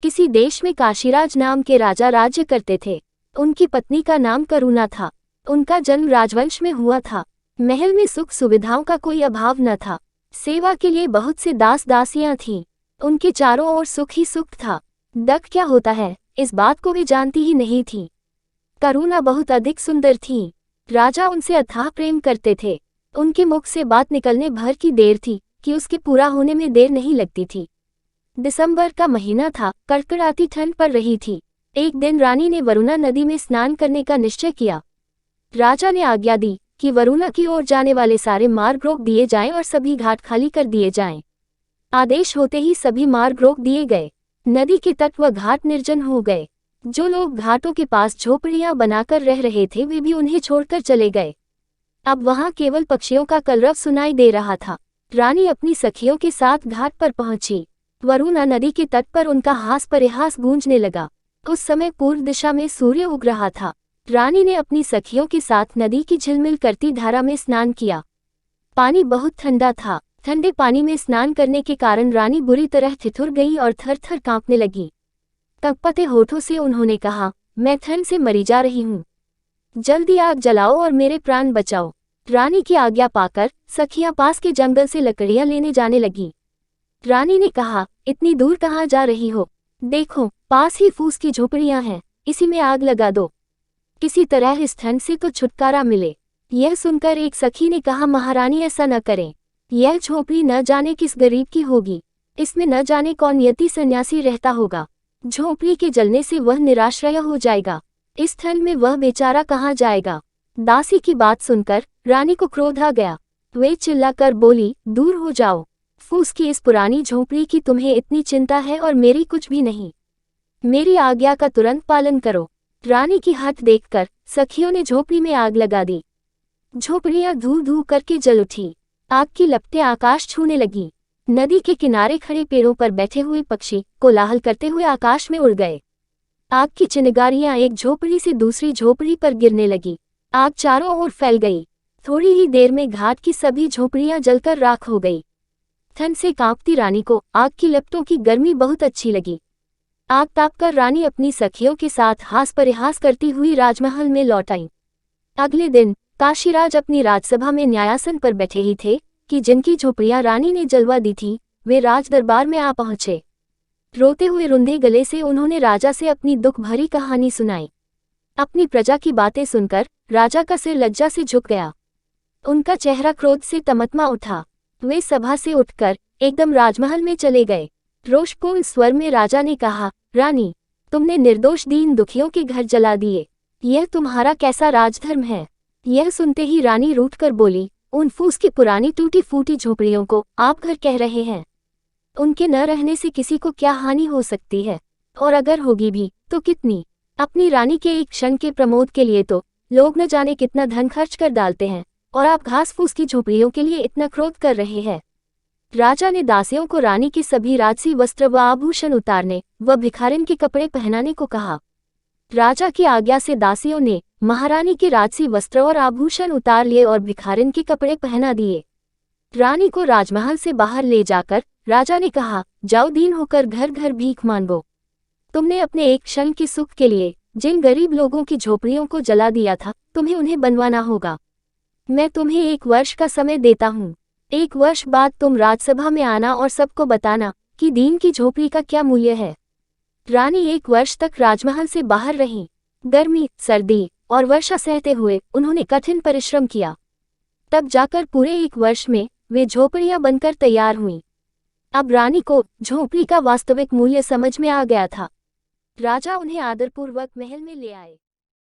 किसी देश में काशीराज नाम के राजा राज्य करते थे। उनकी पत्नी का नाम करुणा था। उनका जन्म राजवंश में हुआ था। महल में सुख सुविधाओं का कोई अभाव न था। सेवा के लिए बहुत से दास दासियां थीं। उनके चारों ओर सुख ही सुख था। दुख क्या होता है, इस बात को वे जानती ही नहीं थीं। करुणा बहुत अधिक सुंदर थीं। राजा उनसे अथाह प्रेम करते थे। उनके मुख से बात निकलने भर की देर थी कि उसके पूरा होने में देर नहीं लगती थी। दिसंबर का महीना था, कड़कड़ाती ठंड पड़ रही थी। एक दिन रानी ने वरुणा नदी में स्नान करने का निश्चय किया। राजा ने आज्ञा दी कि वरुणा की ओर जाने वाले सारे मार्ग रोक दिए जाएं और सभी घाट खाली कर दिए जाएं। आदेश होते ही सभी मार्ग रोक दिए गए। नदी के तट व घाट निर्जन हो गए। जो लोग घाटों के पास झोपड़ियां बनाकर रह रहे थे वे भी उन्हें छोड़कर चले गए। अब वहां केवल पक्षियों का कलरव सुनाई दे रहा था। रानी अपनी सखियों के साथ घाट पर पहुंची। वरुणा नदी के तट पर उनका हास परिहास गूंजने लगा। उस समय पूर्व दिशा में सूर्य उग रहा था। रानी ने अपनी सखियों के साथ नदी की झिलमिल करती धारा में स्नान किया। पानी बहुत ठंडा था। ठंडे पानी में स्नान करने के कारण रानी बुरी तरह ठिठुर गई और थर थर कांपने लगी। कँपते होठों से उन्होंने कहा, मैं ठंड से मरी जा रही हूँ। जल्दी आग जलाओ और मेरे प्राण बचाओ। रानी की आज्ञा पाकर सखियां पास के जंगल से लकड़ियां लेने जाने लगी। रानी ने कहा, इतनी दूर कहाँ जा रही हो? देखो, पास ही फूस की झोपड़ियां हैं, इसी में आग लगा दो। किसी तरह इस ठंड से तो छुटकारा मिले। यह सुनकर एक सखी ने कहा, महारानी ऐसा न करें। यह झोपड़ी न जाने किस गरीब की होगी। इसमें न जाने कौन यति सन्यासी रहता होगा। झोपड़ी के जलने से वह निराश्रय हो जाएगा। इस ठंड में वह बेचारा कहाँ जाएगा? दासी की बात सुनकर रानी को क्रोध आ गया। वे चिल्लाकर बोली, दूर हो जाओ। फूस की इस पुरानी झोपड़ी की तुम्हें इतनी चिंता है और मेरी कुछ भी नहीं। मेरी आज्ञा का तुरंत पालन करो। रानी की हठ देखकर सखियों ने झोपड़ी में आग लगा दी। झोपड़ियां धू धू करके जल उठी। आग की लपटें आकाश छूने लगी। नदी के किनारे खड़े पेड़ों पर बैठे हुए पक्षी कोलाहल करते हुए आकाश में उड़ गए। आग की चिंगारियां एक झोपड़ी से दूसरी झोपड़ी पर गिरने लगी। आग चारों ओर फैल गई। थोड़ी ही देर में घाट की सभी झोपड़ियां जलकर राख हो गई। ठंड से कांपती रानी को आग की लपटों की गर्मी बहुत अच्छी लगी। आग तापकर रानी अपनी सखियों के साथ हास परिहास करती हुई राजमहल में लौट आई। अगले दिन काशीराज अपनी राजसभा में न्यायासन पर बैठे ही थे कि जिनकी झोपड़ियां रानी ने जलवा दी थी वे राज दरबार में आ पहुंचे। रोते हुए रुंधे गले से उन्होंने राजा से अपनी दुख भरी कहानी सुनाई। अपनी प्रजा की बातें सुनकर राजा का सिर लज्जा से झुक गया। उनका चेहरा क्रोध से तमतमा उठा। वे सभा से उठकर एकदम राजमहल में चले गए। रोषपूर्ण स्वर में राजा ने कहा, रानी, तुमने निर्दोष दीन दुखियों के घर जला दिए। यह तुम्हारा कैसा राजधर्म है? यह सुनते ही रानी रूठकर बोली, उन फूस की पुरानी टूटी फूटी झोपड़ियों को आप घर कह रहे हैं? उनके न रहने से किसी को क्या हानि हो सकती है? और अगर होगी भी तो कितनी? अपनी रानी के एक क्षण के प्रमोद के लिए तो लोग न जाने कितना धन खर्च कर डालते हैं, और आप घास फूस की झोपड़ियों के लिए इतना क्रोध कर रहे हैं। राजा ने दासियों को रानी के सभी राजसी वस्त्र व आभूषण उतारने व भिखारिन के कपड़े पहनाने को कहा। राजा की आज्ञा से दासियों ने महारानी के राजसी वस्त्र और आभूषण उतार लिए और भिखारिन के कपड़े पहना दिए। रानी को राजमहल से बाहर ले जाकर राजा ने कहा, जाओ दीन होकर घर घर भीख मांगो। तुमने अपने एक क्षण के सुख के लिए जिन गरीब लोगों की झोपड़ियों को जला दिया था, तुम्हें उन्हें बनवाना होगा। मैं तुम्हें 1 वर्ष का समय देता हूँ। 1 वर्ष बाद तुम राजसभा में आना और सबको बताना कि दीन की झोपड़ी का क्या मूल्य है। रानी 1 वर्ष तक राजमहल से बाहर रहीं। गर्मी, सर्दी और वर्षा सहते हुए उन्होंने कठिन परिश्रम किया। तब जाकर पूरे 1 वर्ष में वे झोपड़ियां बनकर तैयार हुईं। अब रानी को झोपड़ी का वास्तविक मूल्य समझ में आ गया था। राजा उन्हें आदरपूर्वक महल में ले आए।